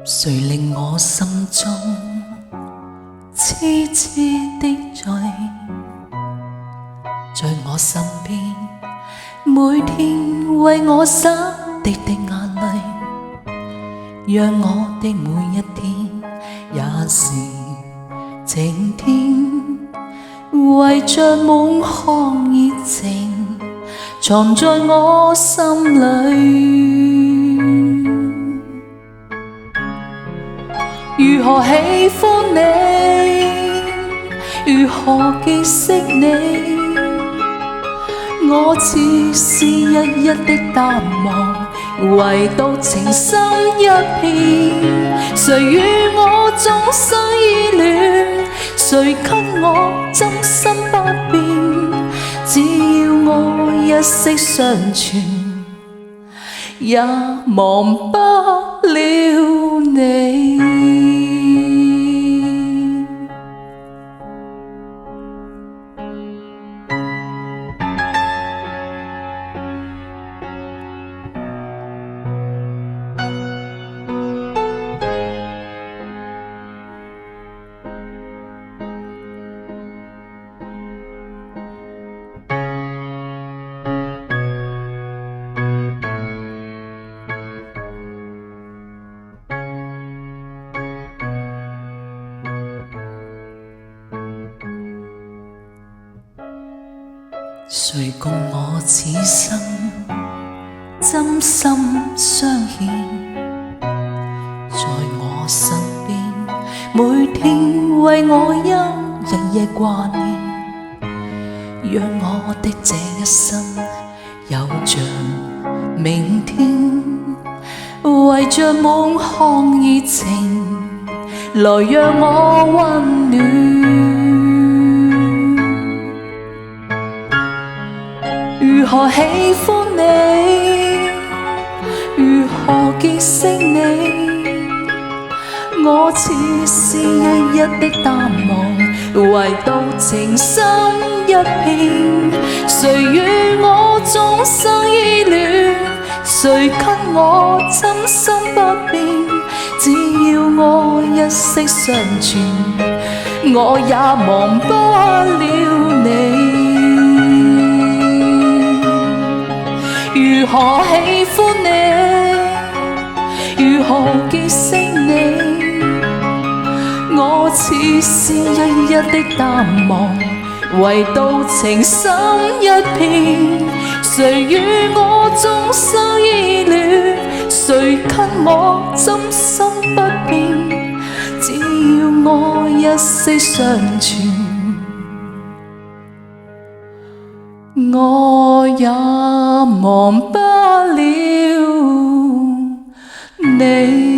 誰令我心中痴痴的醉，在我身邊，每天為我灑滴滴眼淚，讓我的每一天也是晴天，為着滿腔熱情藏在我心裏。如何喜歡你，如何結識你，我似是日日的淡忘，唯獨情深一片。誰與我終生依戀，誰給我真心不變，只要我一息尚存，也忘不了你。誰共我此生真心相牽，在我身邊，每天為我日夜掛念，讓我的這一生有着明天，為着滿腔熱情來讓我溫暖。如何喜歡你，如何結識你，我似是日日的淡忘，唯獨情深一片。誰與我終生依戀，誰給我真心不變，只要我一息尚存，我也忘不了你。如何喜歡你，如何結識你，我似是日日的淡忘，唯獨情深一片。誰與我終生依戀，誰給我真心不變，只要我一息尚存，我也忘不了你。